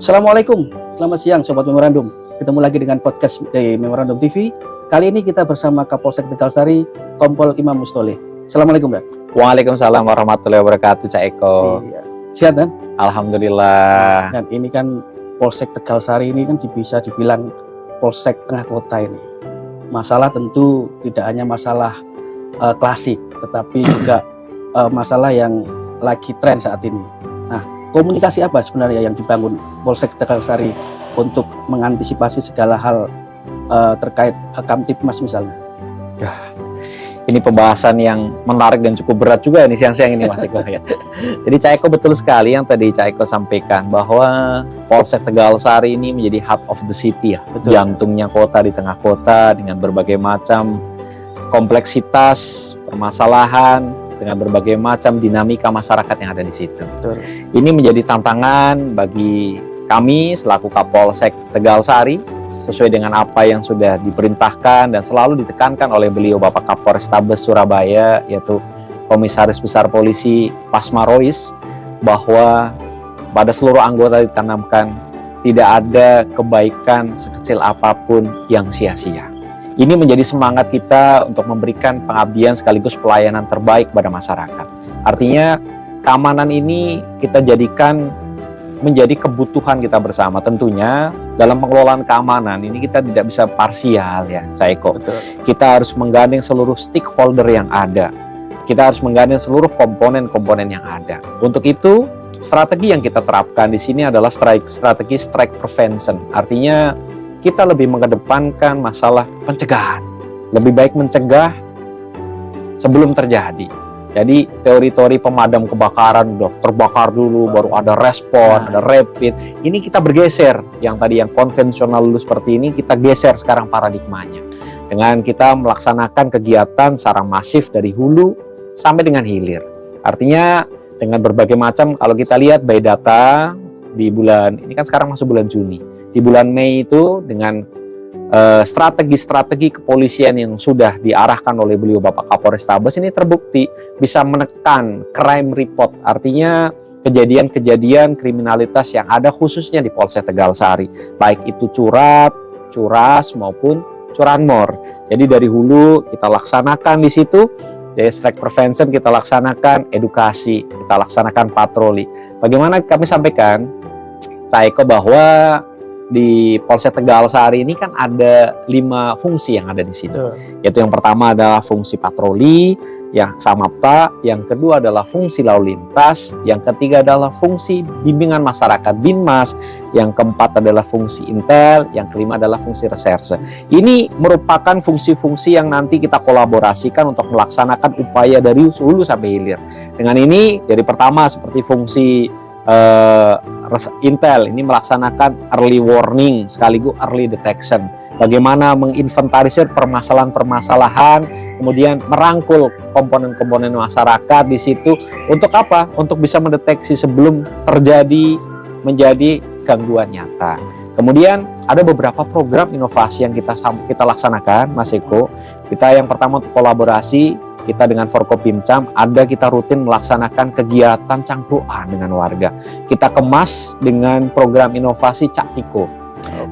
Assalamualaikum, selamat siang Sobat Memorandum. Ketemu lagi dengan podcast dari Memorandum TV. Kali ini kita bersama Kapolsek Tegalsari, Kompol Imam Mustoleh. Assalamualaikum, Mbak. Waalaikumsalam warahmatullahi wabarakatuh, Cak Eko. Iya. Sehat kan? Alhamdulillah. Dan ini kan Polsek Tegalsari ini kan bisa dibilang Polsek tengah kota ini. Masalah tentu tidak hanya masalah klasik, tetapi juga masalah yang lagi tren saat ini. Nah, komunikasi apa sebenarnya yang dibangun Polsek Tegalsari untuk mengantisipasi segala hal terkait Kamtibmas misalnya? Ini pembahasan yang menarik dan cukup berat juga nih siang-siang ini Mas Eko ya. Jadi Cak Eko betul sekali yang tadi Cak Eko sampaikan bahwa Polsek Tegalsari ini menjadi heart of the city ya. Betul. Jantungnya kota di tengah kota dengan berbagai macam kompleksitas, permasalahan, dengan berbagai macam dinamika masyarakat yang ada di situ. Betul. Ini menjadi tantangan bagi kami selaku Kapolsek Tegalsari sesuai dengan apa yang sudah diperintahkan dan selalu ditekankan oleh beliau Bapak Kapolrestabes Surabaya, yaitu Komisaris Besar Polisi Pasma Rois, bahwa pada seluruh anggota ditanamkan tidak ada kebaikan sekecil apapun yang sia-sia. Ini menjadi semangat kita untuk memberikan pengabdian sekaligus pelayanan terbaik pada masyarakat. Artinya keamanan ini kita jadikan menjadi kebutuhan kita bersama. Tentunya dalam pengelolaan keamanan ini kita tidak bisa parsial ya, Cak Eko. Betul. Kita harus menggandeng seluruh stakeholder yang ada. Kita harus menggandeng seluruh komponen-komponen yang ada. Untuk itu, strategi yang kita terapkan di sini adalah strategi strike prevention. Artinya kita lebih mengedepankan masalah pencegahan. Lebih baik mencegah sebelum terjadi. Jadi teori-teori pemadam kebakaran udah terbakar dulu, baru ada respon, ada rapid. Ini kita bergeser, yang tadi yang konvensional dulu seperti ini, kita geser sekarang paradigmanya. Dengan kita melaksanakan kegiatan secara masif dari hulu sampai dengan hilir. Artinya dengan berbagai macam, kalau kita lihat by data di bulan, ini kan sekarang masuk bulan Juni. Di bulan Mei itu dengan strategi-strategi kepolisian yang sudah diarahkan oleh beliau Bapak Kapolrestabes ini terbukti bisa menekan crime report, artinya kejadian-kejadian kriminalitas yang ada khususnya di Polsek Tegalsari, baik itu curas maupun curanmor. Jadi dari hulu kita laksanakan di situ, dari strike prevention kita laksanakan edukasi, kita laksanakan patroli. Bagaimana kami sampaikan, Cak Eko, bahwa di Polsek Tegalsari ini kan ada 5 fungsi yang ada di situ. Yaitu yang pertama adalah fungsi patroli, yang samapta, yang kedua adalah fungsi lalu lintas, yang ketiga adalah fungsi bimbingan masyarakat Binmas, yang keempat adalah fungsi intel, yang kelima adalah fungsi reserse. Ini merupakan fungsi-fungsi yang nanti kita kolaborasikan untuk melaksanakan upaya dari hulu sampai hilir. Dengan ini, jadi pertama seperti fungsi intel ini melaksanakan early warning sekaligus early detection. Bagaimana menginventarisir permasalahan-permasalahan, kemudian merangkul komponen-komponen masyarakat di situ untuk apa? Untuk bisa mendeteksi sebelum terjadi menjadi gangguan nyata. Kemudian ada beberapa program inovasi yang kita laksanakan, Mas Eko. Kita yang pertama untuk kolaborasi kita dengan Forkopimcam, kita rutin melaksanakan kegiatan cangkruan dengan warga. Kita kemas dengan program inovasi Cak Tiko.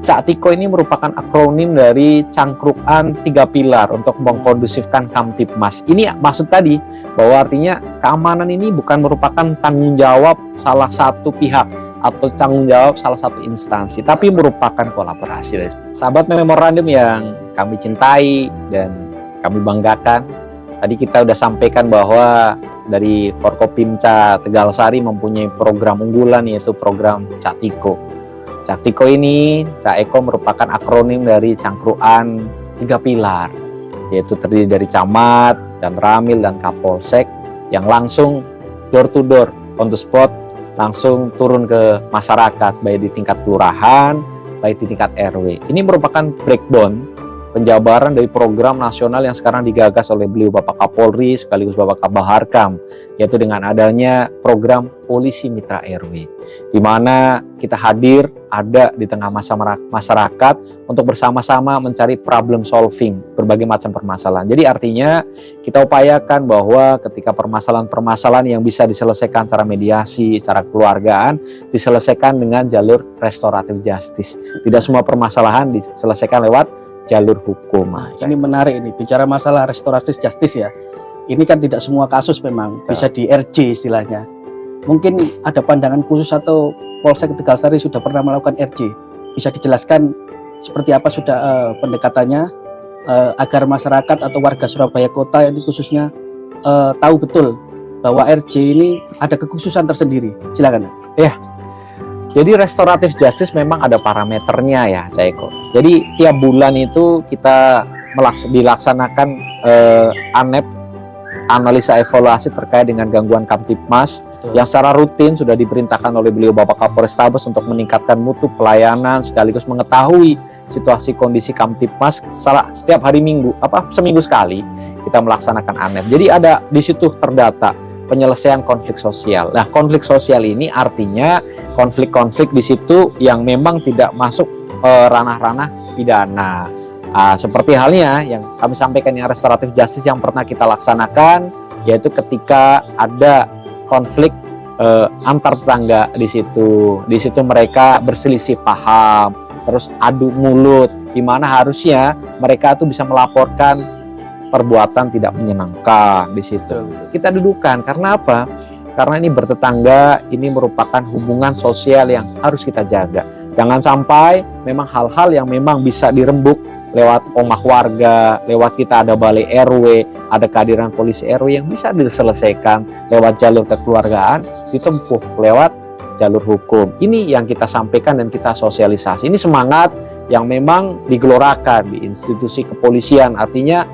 Cak Tiko ini merupakan akronim dari cangkruan 3 pilar untuk mengkondusifkan Kamtibmas. Ini maksud tadi bahwa artinya keamanan ini bukan merupakan tanggung jawab salah satu pihak atau tanggung jawab salah satu instansi, tapi merupakan kolaborasi dari sahabat memorandum yang kami cintai dan kami banggakan. Tadi kita sudah sampaikan bahwa dari Forkopimca Tegalsari mempunyai program unggulan, yaitu program Cak Tiko. Cak Tiko ini, Cak Eko, merupakan akronim dari cangkruan 3 pilar, yaitu terdiri dari camat, dan ramil, dan kapolsek, yang langsung door to door, on the spot, langsung turun ke masyarakat, baik di tingkat kelurahan, baik di tingkat RW. Ini merupakan backbone penjabaran dari program nasional yang sekarang digagas oleh beliau Bapak Kapolri sekaligus Bapak Kabaharkam, yaitu dengan adanya program Polisi Mitra RW, di mana kita hadir ada di tengah masyarakat untuk bersama-sama mencari problem solving berbagai macam permasalahan. Jadi artinya kita upayakan bahwa ketika permasalahan-permasalahan yang bisa diselesaikan secara mediasi, secara keluargaan, diselesaikan dengan jalur restoratif justice. Tidak semua permasalahan diselesaikan lewat jalur hukum. Nah, ini menarik ini, bicara masalah restoratif justice ya. Ini kan tidak semua kasus memang bisa di RJ istilahnya. Mungkin ada pandangan khusus atau Polsek Tegalsari sudah pernah melakukan RJ. Bisa dijelaskan seperti apa sudah pendekatannya agar masyarakat atau warga Surabaya Kota ini khususnya tahu betul bahwa RJ ini ada kekhususan tersendiri. Silakan. Ya. Jadi restoratif justice memang ada parameternya ya, Cak Eko. Jadi tiap bulan itu kita dilaksanakan ANEP, analisa evaluasi terkait dengan gangguan Kamtibmas, yang secara rutin sudah diperintahkan oleh beliau Bapak Kapolrestabes untuk meningkatkan mutu pelayanan sekaligus mengetahui situasi kondisi Kamtibmas setiap hari seminggu sekali kita melaksanakan ANEP. Jadi ada di situ terdata penyelesaian konflik sosial. Nah, konflik sosial ini artinya konflik-konflik di situ yang memang tidak masuk ranah-ranah pidana. Seperti halnya yang kami sampaikan yang restoratif justice yang pernah kita laksanakan, yaitu ketika ada konflik antar tetangga di situ. Di situ mereka berselisih paham, terus adu mulut, di mana harusnya mereka tuh bisa melaporkan perbuatan tidak menyenangkan di situ. Kita dudukan karena apa? Karena ini bertetangga, ini merupakan hubungan sosial yang harus kita jaga. Jangan sampai memang hal-hal yang memang bisa dirembuk lewat omah warga, lewat kita ada balai RW, ada kehadiran polisi RW yang bisa diselesaikan lewat jalur kekeluargaan, ditempuh lewat jalur hukum. Ini yang kita sampaikan dan kita sosialisasi. Ini semangat yang memang digelorakan di institusi kepolisian. Artinya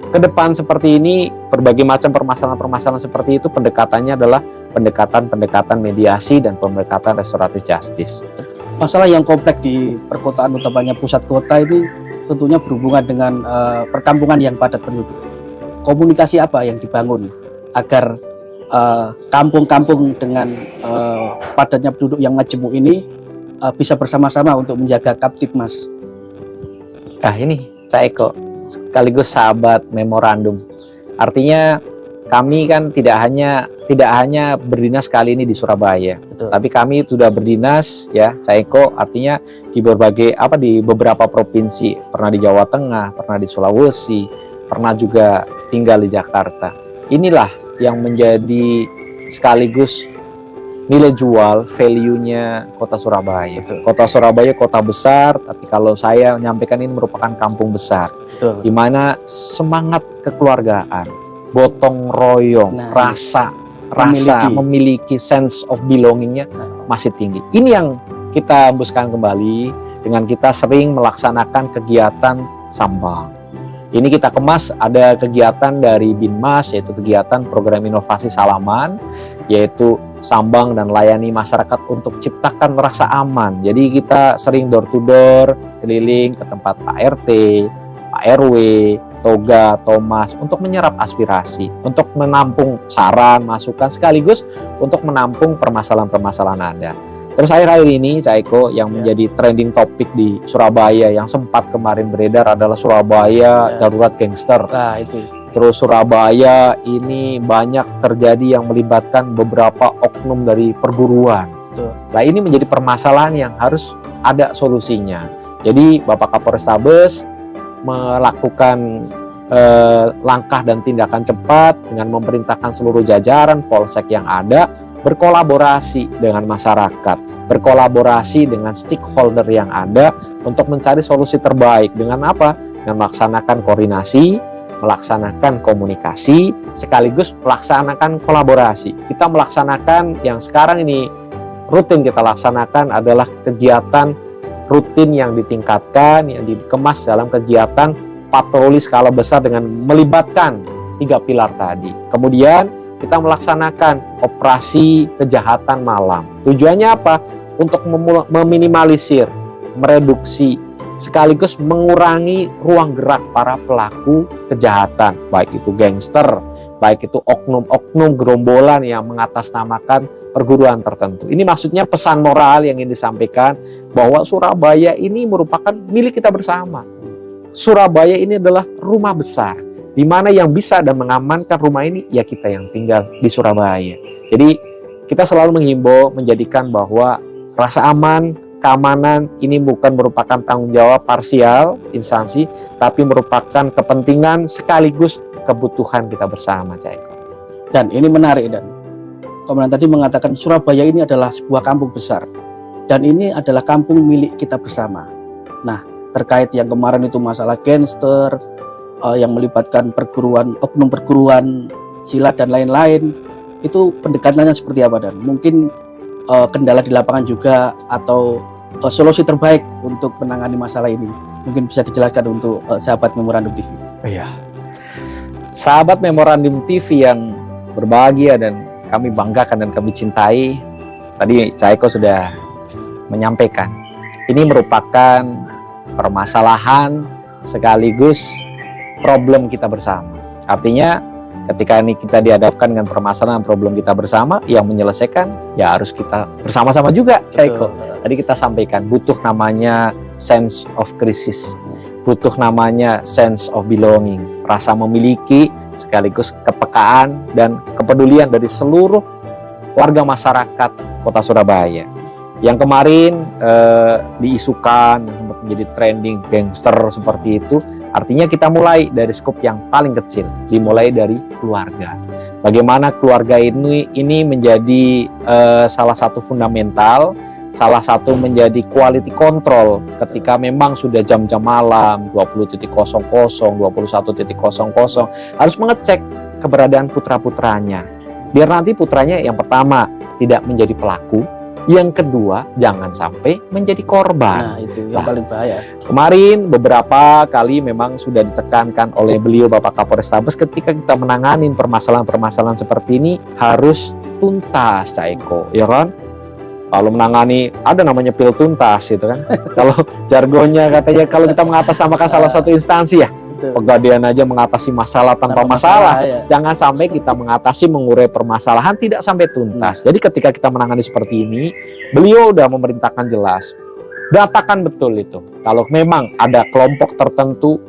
ke depan seperti ini, berbagai macam permasalahan-permasalahan seperti itu, pendekatannya adalah pendekatan mediasi dan pendekatan restoratif justice. Masalah yang kompleks di perkotaan, utamanya pusat kota ini tentunya berhubungan dengan perkampungan yang padat penduduk. Komunikasi apa yang dibangun agar kampung-kampung dengan padatnya penduduk yang majemuk ini bisa bersama-sama untuk menjaga Kamtibmas? Ini Cak Eko, sekaligus sahabat memorandum. Artinya kami kan tidak hanya berdinas kali ini di Surabaya. Betul. Tapi kami sudah berdinas ya, Cak Eko, artinya di beberapa provinsi, pernah di Jawa Tengah, pernah di Sulawesi, pernah juga tinggal di Jakarta. Inilah yang menjadi sekaligus nilai jual, value-nya kota Surabaya. Betul. Kota Surabaya kota besar, tapi kalau saya menyampaikan ini merupakan kampung besar. Betul. Di mana semangat kekeluargaan, gotong royong, rasa memiliki sense of belongingnya masih tinggi. Ini yang kita hembuskan kembali dengan kita sering melaksanakan kegiatan sambang. Ini kita kemas, ada kegiatan dari Binmas, yaitu kegiatan program inovasi salaman, yaitu sambang dan layani masyarakat untuk ciptakan rasa aman. Jadi kita sering door to door, keliling ke tempat Pak RT, Pak RW, Toga, Thomas, untuk menyerap aspirasi, untuk menampung saran, masukan, sekaligus untuk menampung permasalahan-permasalahan Anda. Terus akhir-akhir ini, Cak Eko, yang menjadi trending topik di Surabaya yang sempat kemarin beredar adalah Surabaya darurat gangster. Nah, itu. Terus Surabaya ini banyak terjadi yang melibatkan beberapa oknum dari perguruan. Betul. Nah, ini menjadi permasalahan yang harus ada solusinya. Jadi Bapak Kapolrestabes melakukan langkah dan tindakan cepat dengan memerintahkan seluruh jajaran polsek yang ada berkolaborasi dengan masyarakat, berkolaborasi dengan stakeholder yang ada untuk mencari solusi terbaik. Dengan apa? Dengan melaksanakan koordinasi, melaksanakan komunikasi, sekaligus melaksanakan kolaborasi. Kita melaksanakan yang sekarang ini rutin kita laksanakan adalah kegiatan rutin yang ditingkatkan, yang dikemas dalam kegiatan patroli skala besar dengan melibatkan 3 pilar tadi. Kemudian kita melaksanakan operasi kejahatan malam. Tujuannya apa? Untuk meminimalisir, mereduksi sekaligus mengurangi ruang gerak para pelaku kejahatan, baik itu gangster, baik itu oknum-oknum gerombolan yang mengatasnamakan perguruan tertentu. Ini maksudnya pesan moral yang ingin disampaikan bahwa Surabaya ini merupakan milik kita bersama. Surabaya ini adalah rumah besar, di mana yang bisa dan mengamankan rumah ini ya kita yang tinggal di Surabaya. Jadi kita selalu menghimbau menjadikan bahwa rasa aman, keamanan ini bukan merupakan tanggung jawab parsial instansi, tapi merupakan kepentingan sekaligus kebutuhan kita bersama, Cak Eko. Dan ini menarik, dan Komandan tadi mengatakan Surabaya ini adalah sebuah kampung besar dan ini adalah kampung milik kita bersama. Nah, terkait yang kemarin itu masalah gangster yang melibatkan perguruan, oknum perguruan silat dan lain-lain, itu pendekatannya seperti apa, dan mungkin kendala di lapangan juga atau solusi terbaik untuk menangani masalah ini mungkin bisa dijelaskan untuk sahabat Memorandum TV. Iya. Sahabat Memorandum TV yang berbahagia dan kami banggakan dan kami cintai, tadi Cak Eko sudah menyampaikan, ini merupakan permasalahan sekaligus problem kita bersama. Artinya ketika ini kita dihadapkan dengan permasalahan problem kita bersama, yang menyelesaikan ya harus kita bersama-sama juga, Cak Eko. Tadi kita sampaikan butuh namanya sense of crisis, butuh namanya sense of belonging, rasa memiliki sekaligus kepekaan dan kepedulian dari seluruh warga masyarakat Kota Surabaya. Yang kemarin diisukan menjadi trending gangster seperti itu, artinya kita mulai dari skop yang paling kecil, dimulai dari keluarga. Bagaimana keluarga ini menjadi salah satu fundamental, salah satu menjadi quality control ketika memang sudah jam-jam malam 20.00, 21.00 harus mengecek keberadaan putra-putranya. Biar nanti putranya yang pertama tidak menjadi pelaku, yang kedua jangan sampai menjadi korban. Nah, itu yang paling bahaya. Kemarin beberapa kali memang sudah ditekankan oleh beliau Bapak Kapolrestabes ketika kita menangani permasalahan-permasalahan seperti ini harus tuntas, Cak Eko, ya kan? Kalau menangani, ada namanya pil tuntas gitu kan. Kalau jargonnya katanya kalau kita mengatasnamakan salah satu instansi ya, Pegadaian aja mengatasi masalah tanpa masalah. Ya. Jangan sampai kita mengatasi mengurai permasalahan tidak sampai tuntas. Jadi ketika kita menangani seperti ini, beliau udah memerintahkan jelas, datakan betul itu. Kalau memang ada kelompok tertentu,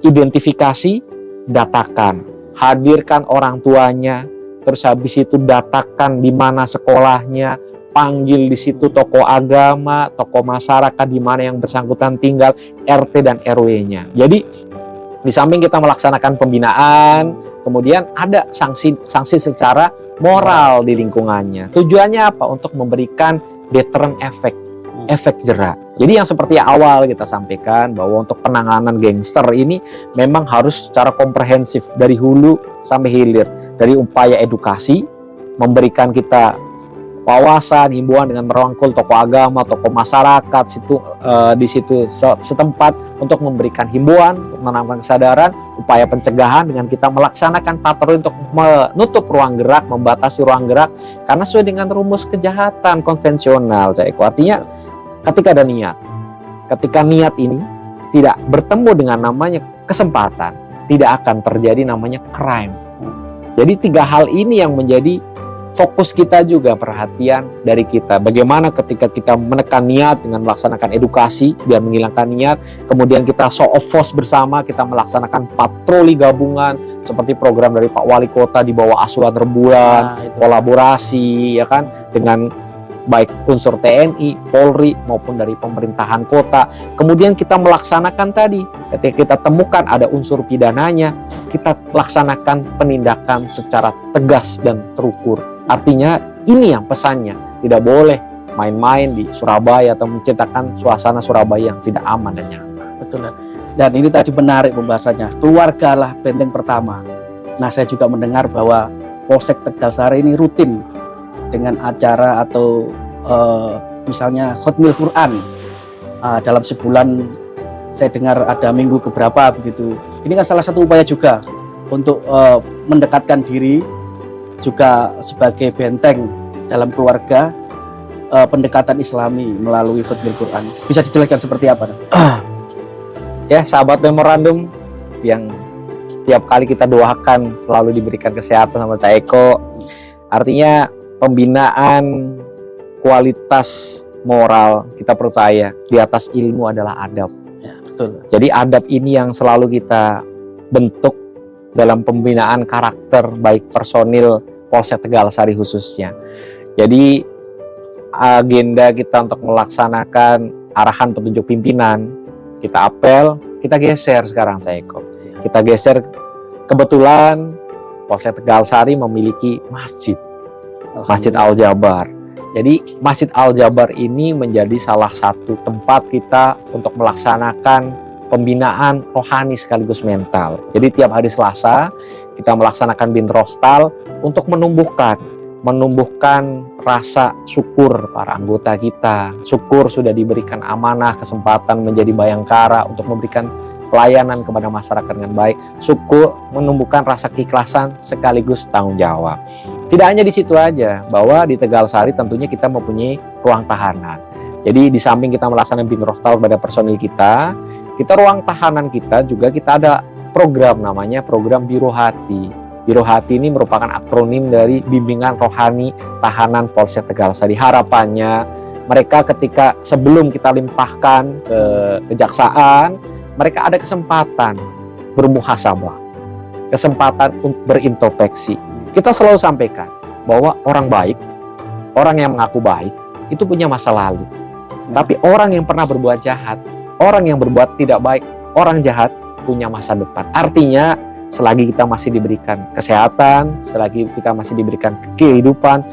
identifikasi, datakan, hadirkan orang tuanya, terus habis itu datakan di mana sekolahnya, panggil di situ tokoh agama, tokoh masyarakat di mana yang bersangkutan tinggal, RT dan RW-nya. Jadi di samping kita melaksanakan pembinaan, kemudian ada sanksi secara moral di lingkungannya. Tujuannya apa? Untuk memberikan deterrent effect, efek jera. Jadi yang seperti awal kita sampaikan bahwa untuk penanganan gangster ini memang harus secara komprehensif dari hulu sampai hilir. Dari upaya edukasi, memberikan kita wawasan, himbauan dengan merangkul tokoh agama, tokoh masyarakat di situ setempat untuk memberikan himbauan, untuk menanamkan kesadaran, upaya pencegahan dengan kita melaksanakan patroli untuk menutup ruang gerak, membatasi ruang gerak, karena sesuai dengan rumus kejahatan konvensional, Cak Eko. Artinya ketika ada niat, ketika niat ini tidak bertemu dengan namanya kesempatan, tidak akan terjadi namanya crime. Jadi tiga hal ini yang menjadi fokus kita juga, perhatian dari kita. Bagaimana ketika kita menekan niat dengan melaksanakan edukasi biar menghilangkan niat, kemudian kita show of force bersama, kita melaksanakan patroli gabungan seperti program dari Pak Wali Kota di bawah asuhan rembulan, kolaborasi ya kan dengan baik unsur TNI, Polri maupun dari pemerintahan kota. Kemudian kita melaksanakan tadi, ketika kita temukan ada unsur pidananya, kita laksanakan penindakan secara tegas dan terukur. Artinya ini yang pesannya, tidak boleh main-main di Surabaya atau menciptakan suasana Surabaya yang tidak aman dan nyaman. Betul. Dan ini tadi menarik pembahasannya, keluargalah benteng pertama. Nah, saya juga mendengar bahwa Polsek Tegalsari ini rutin dengan acara atau misalnya khotmil Quran dalam sebulan. Saya dengar ada minggu keberapa begitu. Ini kan salah satu upaya juga untuk mendekatkan diri, juga sebagai benteng dalam keluarga, pendekatan Islami melalui khotmil Quran. Bisa dijelaskan seperti apa? Ya, sahabat memorandum yang tiap kali kita doakan selalu diberikan kesehatan sama Cak Eko. Artinya pembinaan kualitas moral, kita percaya di atas ilmu adalah adab. Ya, betul. Jadi adab ini yang selalu kita bentuk dalam pembinaan karakter baik personil Polsek Tegalsari khususnya. Jadi agenda kita untuk melaksanakan arahan petunjuk pimpinan, kita apel, kita geser sekarang Cak Eko. Kita geser, kebetulan Polsek Tegalsari memiliki masjid, Masjid Al-Jabar. Jadi Masjid Al-Jabar ini menjadi salah satu tempat kita untuk melaksanakan pembinaan rohani sekaligus mental. Jadi tiap hari Selasa kita melaksanakan bin rohtal untuk menumbuhkan rasa syukur para anggota kita. Syukur sudah diberikan amanah, kesempatan menjadi bayangkara untuk memberikan pelayanan kepada masyarakat dengan baik. Syukur menumbuhkan rasa keikhlasan sekaligus tanggung jawab. Tidak hanya di situ aja, bahwa di Tegalsari tentunya kita mempunyai ruang tahanan. Jadi di samping kita melaksanakan bin rohtal pada personil kita ruang tahanan kita juga kita ada program namanya program Biro Hati. Biro Hati ini merupakan akronim dari bimbingan rohani tahanan Polsek Tegalsari. Harapannya mereka ketika sebelum kita limpahkan ke kejaksaan, mereka ada kesempatan bermuhasabah, kesempatan untuk berintrospeksi. Kita selalu sampaikan bahwa orang baik, orang yang mengaku baik, itu punya masa lalu. Tapi orang yang pernah berbuat jahat, orang yang berbuat tidak baik, orang jahat punya masa depan. Artinya, selagi kita masih diberikan kesehatan, selagi kita masih diberikan kehidupan,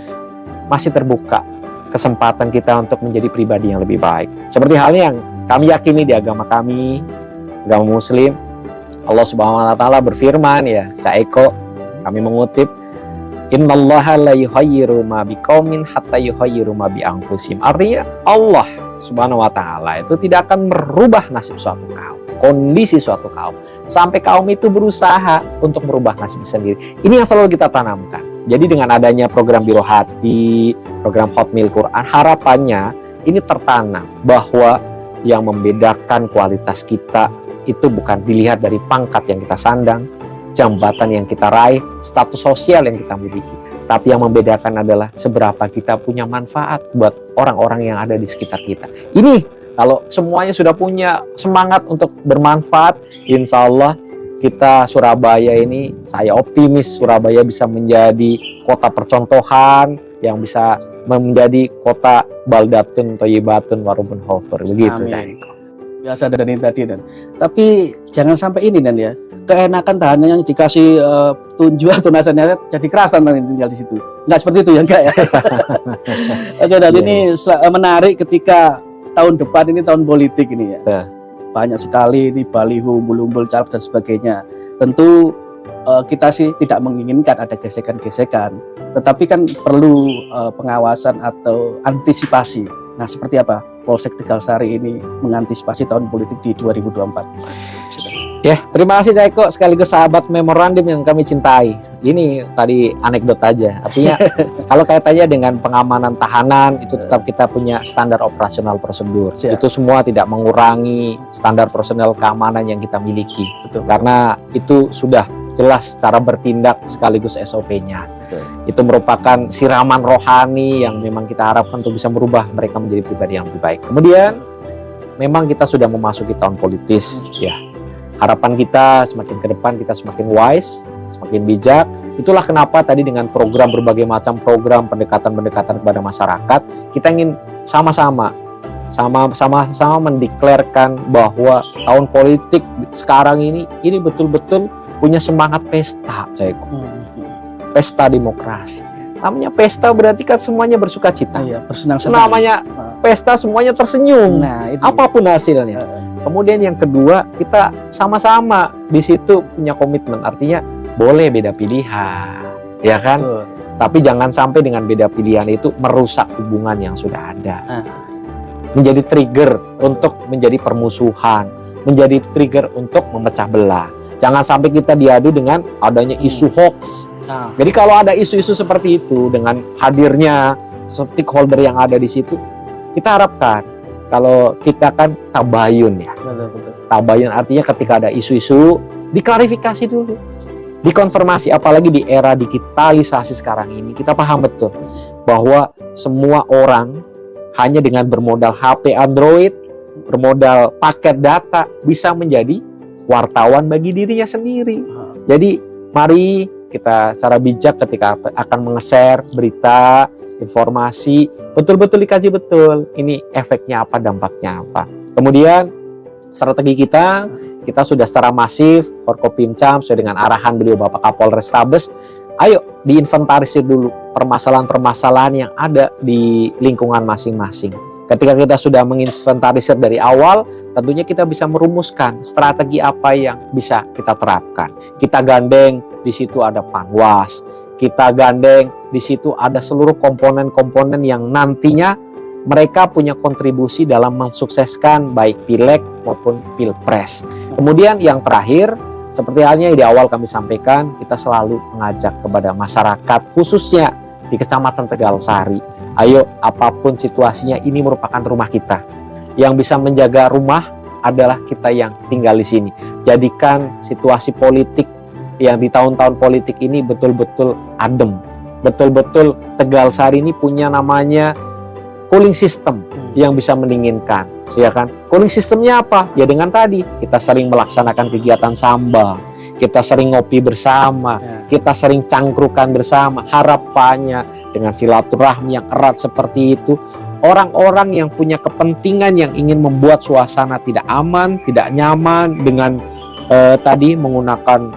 masih terbuka kesempatan kita untuk menjadi pribadi yang lebih baik. Seperti halnya yang kami yakini di agama kami, agama Muslim, Allah Subhanahu wa taala berfirman, ya, Cak Eko, kami mengutip, Innallaha la yughayyiru ma biqaumin hatta yughayyiru ma bi anfusihim. Artinya Allah Subhanahu wa taala itu tidak akan merubah nasib suatu kaum, kondisi suatu kaum, sampai kaum itu berusaha untuk merubah nasib sendiri. Ini yang selalu kita tanamkan. Jadi dengan adanya program Biro Hati, program Hotmail Quran, harapannya ini tertanam bahwa yang membedakan kualitas kita itu bukan dilihat dari pangkat yang kita sandang, jambatan yang kita raih, status sosial yang kita miliki. Tapi yang membedakan adalah seberapa kita punya manfaat buat orang-orang yang ada di sekitar kita. Ini kalau semuanya sudah punya semangat untuk bermanfaat, insya Allah kita Surabaya ini, saya optimis Surabaya bisa menjadi kota percontohan yang bisa menjadi kota baldatun thayyibatun warubun hofer. Begitu. Biasa dan ini tadi, dan tapi jangan sampai ini dan ya keenakan tahanan yang dikasih tunjuk atau nasihatnya jadi kerasan dan tinggal di situ. Enggak seperti itu ya, enggak ya. Oke, dan ini menarik ketika tahun depan ini tahun politik ini ya. Banyak sekali ini baliho, umbul-umbul, caleg dan sebagainya. Tentu kita sih tidak menginginkan ada gesekan-gesekan, tetapi kan perlu pengawasan atau antisipasi. Nah, seperti apa Polsek Tegalsari ini mengantisipasi tahun politik di 2024? Ya, terima kasih Cak Eko, sekaligus sahabat memorandum yang kami cintai. Ini tadi anekdot aja. Artinya kalau kaitannya dengan pengamanan tahanan itu tetap kita punya standar operasional prosedur. Siap. Itu semua tidak mengurangi standar personel keamanan yang kita miliki. Betul. Karena itu sudah jelas cara bertindak sekaligus SOP-nya. Itu merupakan siraman rohani yang memang kita harapkan untuk bisa merubah mereka menjadi pribadi yang lebih baik. Kemudian memang kita sudah memasuki tahun politis, ya. Harapan kita semakin ke depan kita semakin wise, semakin bijak. Itulah kenapa tadi dengan program berbagai macam program pendekatan-pendekatan kepada masyarakat, kita ingin sama-sama mendeklarkan bahwa tahun politik sekarang ini betul-betul punya semangat pesta, Cak Eko. Pesta demokrasi. Namanya pesta berarti kan semuanya bersuka cita. Iya, bersenang-senang. Namanya pesta semuanya tersenyum. Nah, itu. Apapun hasilnya. Kemudian yang kedua, kita sama-sama di situ punya komitmen. Artinya boleh beda pilihan, ya kan? Betul. Tapi jangan sampai dengan beda pilihan itu merusak hubungan yang sudah ada. Menjadi trigger untuk menjadi permusuhan, menjadi trigger untuk memecah belah. Jangan sampai kita diadu dengan adanya isu hoax. Jadi kalau ada isu-isu seperti itu dengan hadirnya stakeholder yang ada di situ, kita harapkan kalau kita kan tabayun ya. Betul. Tabayun artinya ketika ada isu-isu diklarifikasi dulu, dikonfirmasi. Apalagi di era digitalisasi sekarang ini, kita paham betul bahwa semua orang hanya dengan bermodal HP Android, bermodal paket data bisa menjadi wartawan bagi dirinya sendiri. Jadi mari kita secara bijak ketika akan menge-share berita, informasi, betul-betul dikaji betul. Ini efeknya apa, dampaknya apa. Kemudian strategi kita sudah secara masif Forkopimcam sesuai dengan arahan beliau Bapak Kapolres Tabes. Ayo diinventarisir dulu permasalahan-permasalahan yang ada di lingkungan masing-masing. Ketika kita sudah menginventarisir dari awal, tentunya kita bisa merumuskan strategi apa yang bisa kita terapkan. Kita gandeng di situ ada Panwas, kita gandeng di situ ada seluruh komponen-komponen yang nantinya mereka punya kontribusi dalam mensukseskan baik pileg maupun pilpres. Kemudian yang terakhir, seperti halnya di awal kami sampaikan, kita selalu mengajak kepada masyarakat khususnya di Kecamatan Tegalsari. Ayo, apapun situasinya, ini merupakan rumah kita. Yang bisa menjaga rumah adalah kita yang tinggal di sini. Jadikan situasi politik yang di tahun-tahun politik ini betul-betul adem. Betul-betul Tegalsari ini punya namanya cooling system yang bisa mendinginkan, ya kan? Cooling systemnya apa? Ya dengan tadi kita sering melaksanakan kegiatan sambal, kita sering ngopi bersama, kita sering cangkrukan bersama. Harapannya dengan silaturahmi yang erat seperti itu, orang-orang yang punya kepentingan yang ingin membuat suasana tidak aman, tidak nyaman dengan tadi menggunakan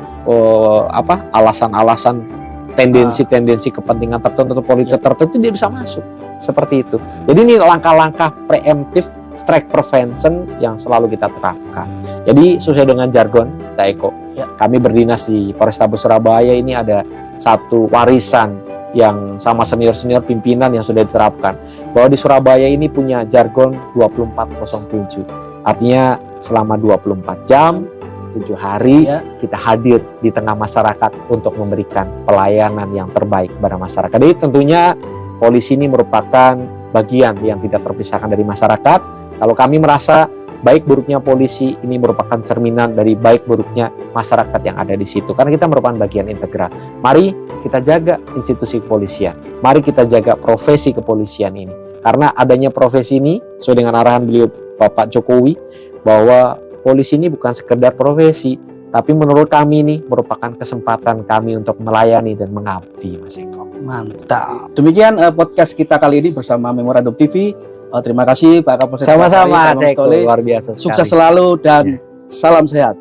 alasan-alasan tendensi-tendensi kepentingan tertentu, politik tertentu, dia bisa masuk seperti itu. Jadi ini langkah-langkah preemptif strike prevention yang selalu kita terapkan. Jadi sesuai dengan jargon Cak Eko, kami berdinas di Polrestabes Surabaya ini ada satu warisan yang sama senior-senior pimpinan yang sudah diterapkan, bahwa di Surabaya ini punya jargon 2407. Artinya selama 24 jam 7 hari kita hadir di tengah masyarakat untuk memberikan pelayanan yang terbaik kepada masyarakat. Jadi tentunya polisi ini merupakan bagian yang tidak terpisahkan dari masyarakat. Kalau kami merasa baik buruknya polisi ini merupakan cerminan dari baik buruknya masyarakat yang ada di situ, karena kita merupakan bagian integral. Mari kita jaga institusi kepolisian, mari kita jaga profesi kepolisian ini, karena adanya profesi ini sesuai dengan arahan beliau Bapak Jokowi bahwa polisi ini bukan sekedar profesi, tapi menurut kami ini merupakan kesempatan kami untuk melayani dan mengabdi, Mas Eko. Mantap. Demikian podcast kita kali ini bersama Memorandum TV. Terima kasih Pak Kapolres. Sama-sama, Mas Eko. Luar biasa sekali. Sukses selalu dan salam sehat.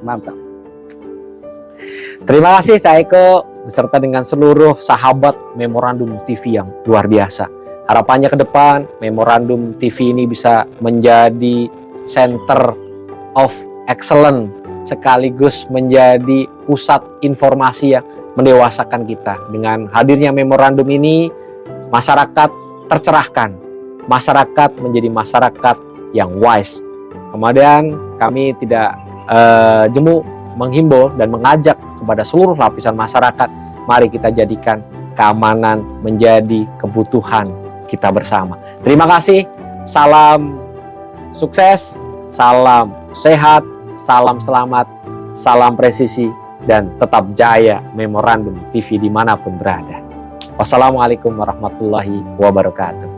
Mantap. Terima kasih Cak Eko beserta dengan seluruh sahabat Memorandum TV yang luar biasa. Harapannya ke depan Memorandum TV ini bisa menjadi center of excellence, sekaligus menjadi pusat informasi yang mendewasakan kita. Dengan hadirnya memorandum ini, masyarakat tercerahkan, masyarakat menjadi masyarakat yang wise. Kemudian kami tidak jemu menghimbau dan mengajak kepada seluruh lapisan masyarakat, mari kita jadikan keamanan menjadi kebutuhan kita bersama. Terima kasih, salam sukses, salam sehat, salam selamat, salam presisi, dan tetap jaya Memorandum TV dimanapun berada. Wassalamualaikum warahmatullahi wabarakatuh.